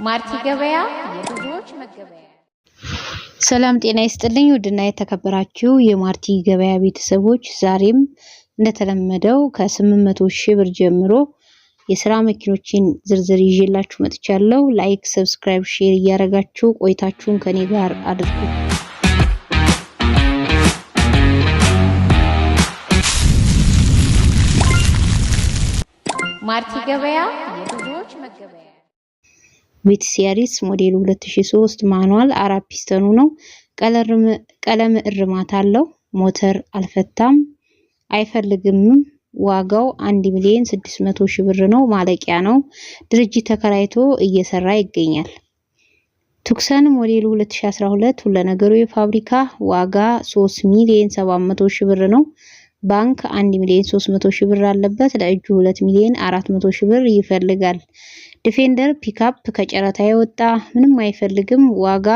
ማርቲ ገበያ የብዙዎች መገበያ። ሰላም ጤና ይስጥልኝ ውድና የተከበራችሁ የማርቲ ገበያ ቤተሰቦች፣ ዛሬም እንደተለመደው ከ800,000 ብር ጀምሮ የሥራ መኪኖችን ዝርዝር ይዤላችሁ መጥቻለሁ። ላይክ፣ ሰብስክራይብ፣ ሼር እያደረጋችሁ ቆይታችሁን ከኔ ጋር አድርጉ። ማርቲ ገበያ የብዙዎች መገበያ። ቪትስ ያሪስ ሞዴሉ 2003 ማኑዋል 4 ፒስተኑ ነው። ቀለም እርማት አለው። ሞተር አልፈታም አይፈልግም። ዋጋው 1,600,000 ብር ነው። ማለቂያ ነው። ድርጅት ተከራይቶ እየሰራ ይገኛል። ቱክሰን ሞዴሉ 2012 ሁሉ ነገሩ የፋብሪካ ዋጋ 3,700,000 ብር ነው። ባንክ 1,300,000 ብር አለበት። ለእጁ 2,400,000 ብር ይፈልጋል። ዲፌንደር ፒካፕ ከጨረታ የወጣ ምንም አይፈልግም። ዋጋ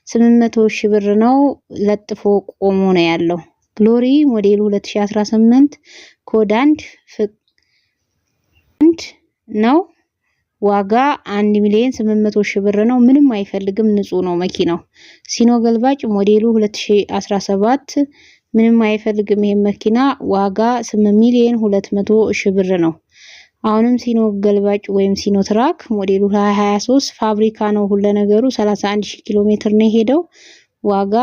800,000 ብር ነው። ለጥፎ ቆሞ ነው ያለው። ግሎሪ ሞዴሉ 2018 ኮድ 1 ነው። ዋጋ 1,800,000 ብር ነው። ምንም አይፈልግም። ንጹህ ነው መኪናው። ሲኖ ገልባጭ ሞዴሉ 2017 ምንም አይፈልግም። ይሄ መኪና ዋጋ 8,200,000 ብር ነው። አሁንም ሲኖ ገልባጭ ወይም ሲኖ ትራክ ሞዴሉ 2023 ፋብሪካ ነው። ሁሉ ነገሩ 31,000 ኪሎ ሜትር ነው ሄደው። ዋጋ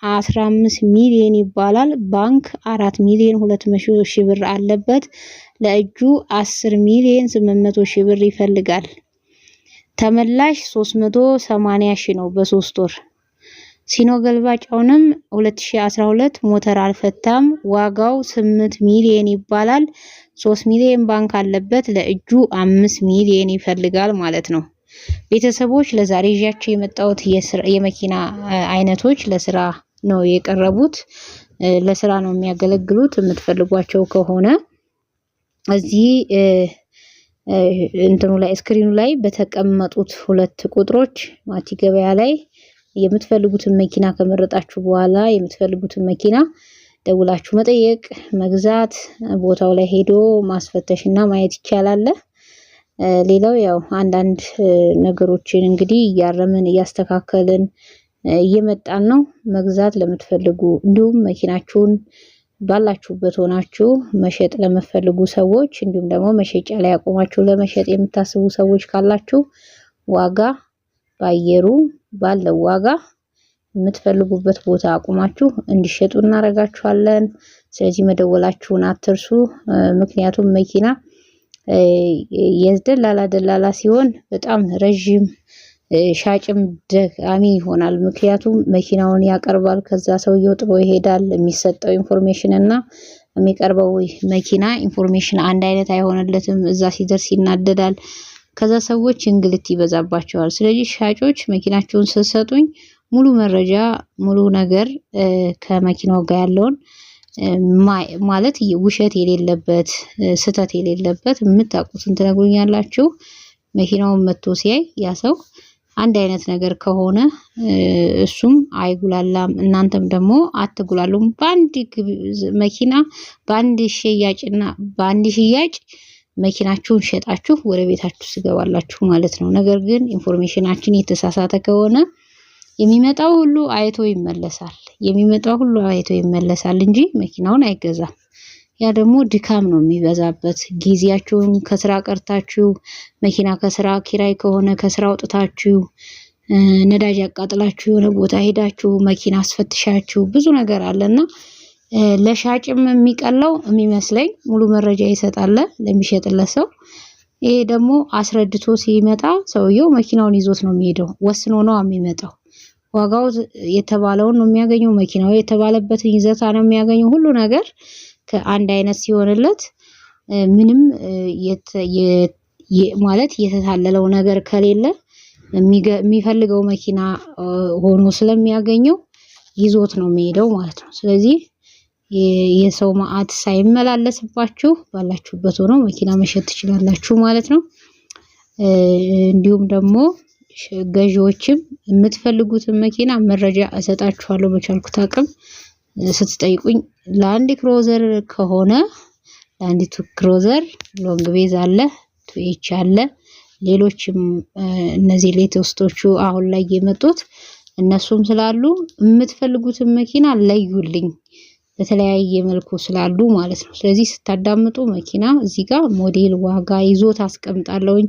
15 ሚሊዮን ይባላል። ባንክ 4,200,000 ብር አለበት። ለእጁ 10,800,000 ብር ይፈልጋል። ተመላሽ 380,000 ነው በ3 ወር። ሲኖ ገልባጫውንም 2012 ሞተር አልፈታም። ዋጋው 8 ሚሊዮን ይባላል። 3 ሚሊዮን ባንክ አለበት። ለእጁ 5 ሚሊዮን ይፈልጋል ማለት ነው። ቤተሰቦች ለዛሬ ይዣቸው የመጣሁት የመኪና አይነቶች ለስራ ነው የቀረቡት። ለስራ ነው የሚያገለግሉት። የምትፈልጓቸው ከሆነ እዚህ እንትኑ ላይ ስክሪኑ ላይ በተቀመጡት 2 ቁጥሮች ማርቲ ገበያ ላይ የምትፈልጉትን መኪና ከመረጣችሁ በኋላ የምትፈልጉትን መኪና ደውላችሁ መጠየቅ፣ መግዛት፣ ቦታው ላይ ሄዶ ማስፈተሽና ማየት ይቻላል። ሌላው ያው አንዳንድ ነገሮችን እንግዲህ እያረምን እያስተካከልን እየመጣን ነው። መግዛት ለምትፈልጉ እንዲሁም መኪናችሁን ባላችሁበት ሆናችሁ መሸጥ ለምትፈልጉ ሰዎች እንዲሁም ደግሞ መሸጫ ላይ አቆማችሁ ለመሸጥ የምታስቡ ሰዎች ካላችሁ ዋጋ ባየሩ ባለው ዋጋ የምትፈልጉበት ቦታ አቁማችሁ እንዲሸጡ እናረጋችኋለን። ስለዚህ መደወላችሁን አትርሱ። ምክንያቱም መኪና የደላላ ሲሆን በጣም ረጅም ሻጭም ደጋሚ ይሆናል። ምክንያቱም መኪናውን ያቀርባል፣ ከዛ ሰውየው ጥሎ ይሄዳል። የሚሰጠው ኢንፎርሜሽን እና የሚቀርበው መኪና ኢንፎርሜሽን አንድ አይነት አይሆንለትም። እዛ ሲደርስ ይናደዳል። ከዛ ሰዎች እንግልት ይበዛባቸዋል። ስለዚህ ሻጮች መኪናቸውን ስትሰጡኝ ሙሉ መረጃ ሙሉ ነገር ከመኪናው ጋር ያለውን ማለት ውሸት የሌለበት ስተት የሌለበት የምታውቁትን ትነግሩኛላችሁ። መኪናውን መጥቶ ሲያይ ያ ሰው አንድ አይነት ነገር ከሆነ እሱም አይጉላላም፣ እናንተም ደግሞ አትጉላሉም። በአንድ መኪና በአንድ ሽያጭ መኪናችሁን ሸጣችሁ ወደ ቤታችሁ ትገባላችሁ ማለት ነው። ነገር ግን ኢንፎርሜሽናችን የተሳሳተ ከሆነ የሚመጣው ሁሉ አይቶ ይመለሳል እንጂ መኪናውን አይገዛም። ያ ደግሞ ድካም ነው የሚበዛበት። ጊዜያችሁን ከስራ ቀርታችሁ መኪና ከስራ ኪራይ ከሆነ ከስራ አውጥታችሁ ነዳጅ ያቃጥላችሁ የሆነ ቦታ ሄዳችሁ መኪና አስፈትሻችሁ ብዙ ነገር አለና ለሻጭም የሚቀለው የሚመስለኝ ሙሉ መረጃ ይሰጣል ለሚሸጥለት ሰው። ይሄ ደግሞ አስረድቶ ሲመጣ ሰውየው መኪናውን ይዞት ነው የሚሄደው። ወስኖ ነው የሚመጣው። ዋጋው የተባለውን ነው የሚያገኘው። መኪናው የተባለበትን ይዘታ ነው የሚያገኘው። ሁሉ ነገር ከአንድ አይነት ሲሆንለት ምንም ማለት የተታለለው ነገር ከሌለ የሚፈልገው መኪና ሆኖ ስለሚያገኘው ይዞት ነው የሚሄደው ማለት ነው። ስለዚህ የሰው ማአት ሳይመላለስባችሁ ባላችሁበት ሆኖ መኪና መሸጥ ትችላላችሁ ማለት ነው። እንዲሁም ደግሞ ገዢዎችም የምትፈልጉትን መኪና መረጃ እሰጣችኋለሁ በቻልኩት አቅም። ስትጠይቁኝ ላንድ ክሩዘር ከሆነ ላንድ ክሩዘር ሎንግ ቤዝ አለ 2H አለ ሌሎችም እነዚህ ሌተስቶቹ አሁን ላይ የመጡት እነሱም ስላሉ የምትፈልጉትን መኪና ለዩልኝ በተለያየ መልኩ ስላሉ ማለት ነው ስለዚህ ስታዳምጡ መኪና እዚህ ጋር ሞዴል ዋጋ ይዞት አስቀምጣለሁኝ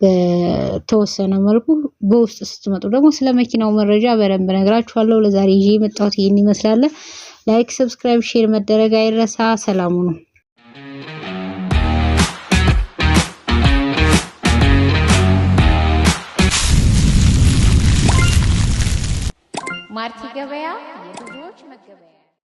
በተወሰነ መልኩ በውስጥ ስትመጡ ደግሞ ስለ መኪናው መረጃ በደንብ ነግራችኋለሁ ለዛሬ ይዤ መጣሁት ይሄን ይመስላል ላይክ ሰብስክራይብ ሼር መደረግ አይረሳ ሰላሙ ነው ማርቲ ገበያ የብዙዎች መገበያ